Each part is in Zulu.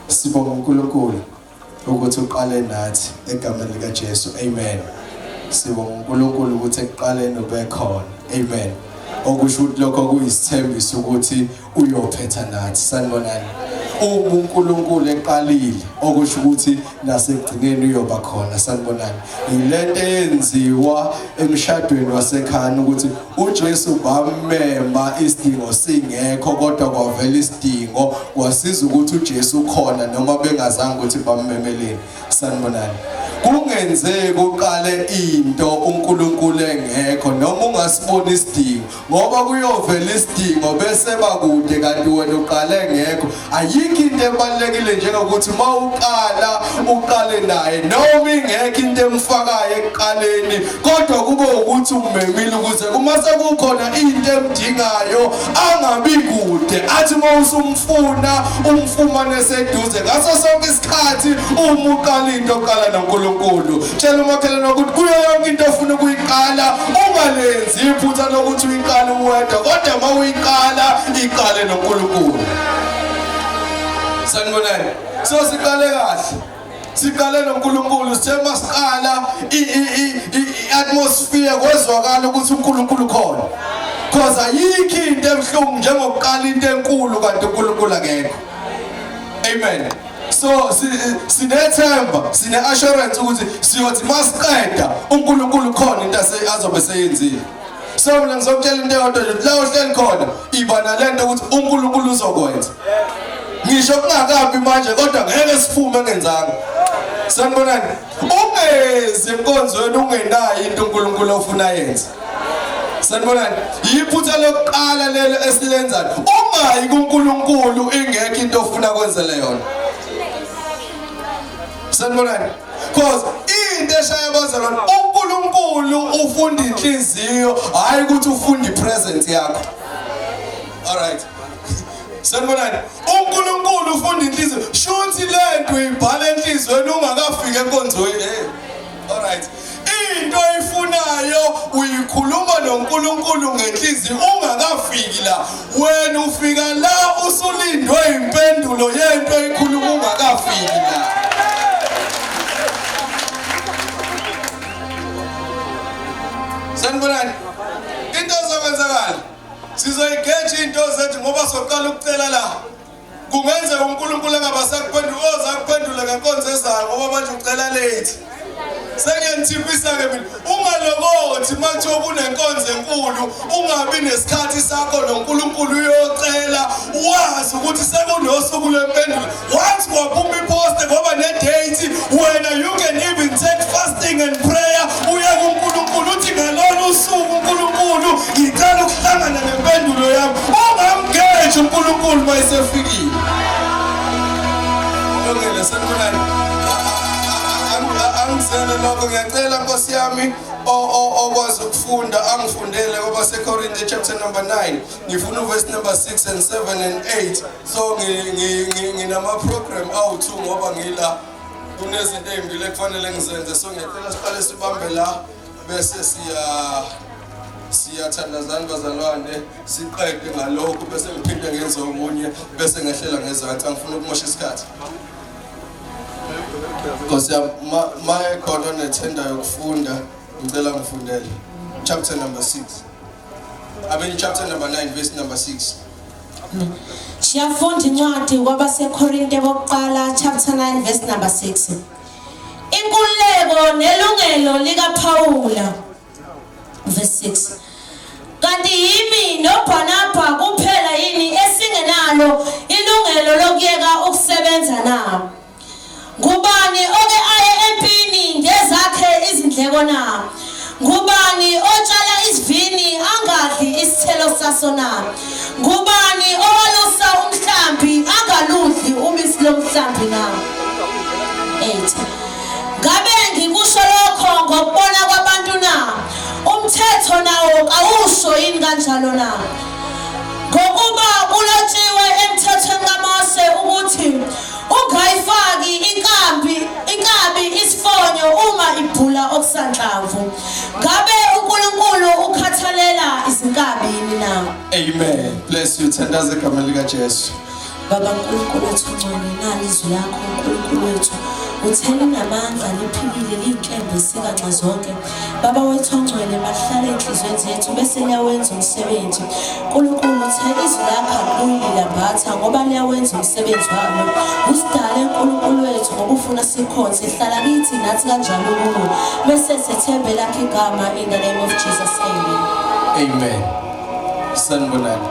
sibonga uNkulunkulu ukuthi uqale nathi egameni lika Jesu. Amen. Sibonga uNkulunkulu ukuthi ekuqaleni ubekhona. Amen. Okusho ukuthi lokho kuyisithembiso ukuthi uyophetha nathi. Sanibonani. uNkulunkulu eqalile okusho ukuthi nasekugcineni uyoba khona. Sanibonani. Ilento eyenziwa emshadweni wasekhaya ukuthi uJesu bamema isidingo singekho kodwa kwavela isidingo wasiza ukuthi uJesu ukhona noma bengazange ukuthi bamemeleni. Sanibonani. Kungenzeki uqale into uNkulunkulu engekho noma ungasiboni isidingo ngoba kuyovela isidingo bese bakude kanti wena uqale ngekho. Ayikho into ebalekile njengokuthi uqale naye noma ingekho into emfakayo ekuqaleni kodwa kube ukuthi umemile ukuze kuma sekukhona into emdingayo angabi kude athi mawusumfuna umfumane seduze ngaso sonke isikhathi uma uqala into oqala noNkulunkulu. Tshela umakhelwane ukuthi kuyo yonke into ofuna ukuyiqala ungalenzi iphutha lokuthi uyiqale uwedwa kodwa mawuyiqala iqale noNkulunkulu. Sanibonani. So siqale kahle. Siqale noNkulunkulu sithema siqala i-atmosphere kwezwakala ukuthi uNkulunkulu khona. Because ayikho into emhlungu njengokuqala into enkulu kanti uNkulunkulu akekho. Amen. So sinethemba sine-assurance ukuthi siyothi masiqeda uNkulunkulu khona into azobe seyenzile. So mina ngizokutshela into eyodwa nje la uhleli khona iba nalento ukuthi uNkulunkulu uzokwenza. Ngisho kungakabi manje kodwa ngeke siphume engenzanga. Sanibonani. Ungezi enkonzweni ungenayo into uNkulunkulu ofuna yenze. Sanibonani. Yiphutha lokuqala lelo esilenzayo. Ungayi kuNkulunkulu ingekho into ofuna kwenzele yona. Sanibonani. Because into eshaya bazalwane uNkulunkulu ufunda inhliziyo hayi ukuthi ufunda ipresence yakho. All right. Sanibonani. uNkulunkulu ufunda inhliziyo shuthi lento uyibhala enhlizweni ungakafika enkonzweni. All right. Into oyifunayo uyikhuluma noNkulunkulu ngenhliziyo ungakafiki la. Wena ufika la usulindwe impendulo yento oyikhuluma ungakafiki la. Sanibonani. Into zokwenzakala sizoyigeja into zethu ngoba soqala ukucela la. Kungenzeka uNkulunkulu angabasakuphendula ozakuphendula ngenkonzo ezayo ngoba manje ucela late. Sengiyanithipisa ke mina ungalokothi manje obunenkonzo enkulu ungabi nesikhathi sakho noNkulunkulu uyocela wazi ukuthi sekunosuku lwempendulo. Once waphuma ipost ngoba ne-date wena you can even take fasting and prayer uye kuNkulunkulu uthi ngalolu usuku uNkulunkulu ngicela ukuhlangana nempendulo yami. Ungamgeji uNkulunkulu mayisefikile. Ngeke sanibonani. Angizele lokho ngiyacela Nkosi yami okwazi ukufunda angifundele ngoba seKorinte chapter number 9 ngifuna uverse number 6 and 7 and 8. So nginama program awu2 ngoba ngila kunezinto ezimbili ekufanele ngizenze. So ngiyacela siqale sibambe la bese siyathandazana bazalwane siqede ngalokho bese ngiphinde ngenze omunye bese ngehlela ngezansi angifuna ukumosha isikhathi. Because my khona nethenda yokufunda ngicela ngifundele chapter number 6. Chapter number 9 verse number 6. Siyafunda incwadi kwabaseKorinte bokuqala chapter 9 verse number 6. Inkululeko nelungelo likaPaula verse 6. Kanti yimi noBarnaba kuphela yini esingenalo ilungelo lokuyeka ukusebenza nabo? Ngubani oke aye empini ngezakhe izindleko na? Ngubani otshala isivini angadli isithelo saso na? Ngubani owalusa umhlambi angaludli ubisi lomhlambi na? 8. Ngabe ngikusho lokho ngokubona kwabantu na? Umthetho nawo awusho yini kanjalo na? Ngokuba kulotshiwe emthethweni kaMose ukuthi ungayifaki inkabi isifonyo uma ibhula okusanhlamvu. Ngabe uNkulunkulu ukhathalela izinkabi yini na? Amen. Bless you. Thandaze igama lika Jesu. Baba uNkulunkulu wethu ongcwele, nali izwi lakho uNkulunkulu wethu uthele namandla liphilile liyinkembe sikanxa zonke. Baba wethu ongcwele, mahlale enhliziyweni zethu bese liyawenza umsebenzi. uNkulunkulu uthele izwi lakho akulilambatha ngoba liyawenza umsebenzi walo. Usidale uNkulunkulu wethu ngokufuna sikhonze, hlala kithi nathi kanjalo kuwe bese sethembe lakho igama in the name of Jesus. Amen. Amen. Sanibonani.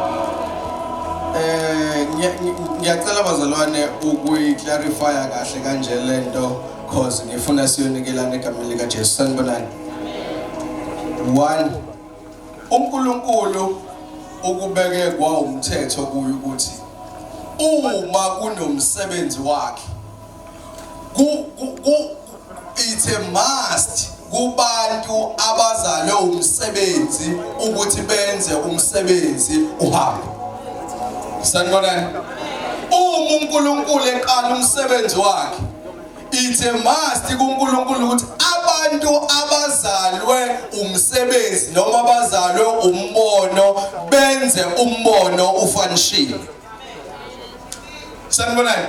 Ngiyacela bazalwane ukuyiclarify kahle kanje lento cause ngifuna siyonikelana egameni lika Jesu. Sanibonani. 1 uNkulunkulu ukubeke kwa umthetho kuyo ukuthi uma kunomsebenzi wakhe it's a must kubantu abazalwe umsebenzi ukuthi benze umsebenzi uhambe. Sanibonani. Uma uNkulunkulu eqala umsebenzi wakhe, it's a must kuNkulunkulu ukuthi abantu abazalwe umsebenzi noma abazalwe umbono benze umbono ufanishile. Sanibonani.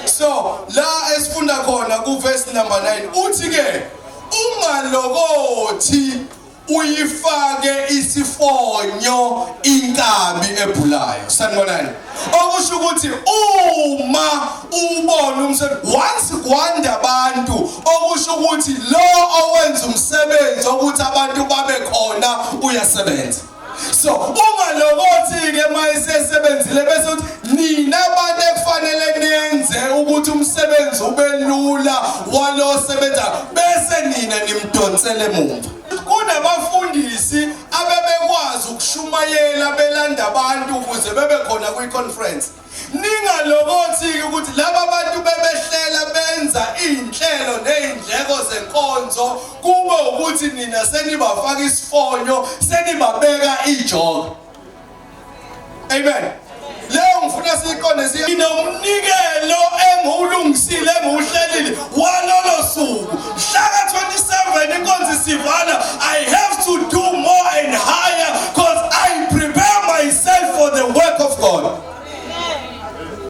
So la esifunda khona ku verse number 9 uthi ke ungalokothi uyifake isifonyo inkabi ebhulayo. Sanibonani. Okusho ukuthi uma ubona umsebenzi once kwanda abantu, okusho ukuthi lo owenza umsebenzi ukuthi abantu babe khona uyasebenza. So ungalokothi ke mayisesebenzile bese uthi nina abantu ekufanele niyenze ukuthi umsebenzi ube lula walo sebenza bese nina nimdonsele emuva. Kunabafundisi abebekwazi ukushumayela belanda abantu ukuze bebe khona kwi-conference. Ningalokothi ukuthi laba bantu bebehlela benza inhlelo nezindleko zenkonzo kube ukuthi nina senibafaka isifonyo senibabeka ijoke. Amen. Leo ngifuna siqonde sinomnikelo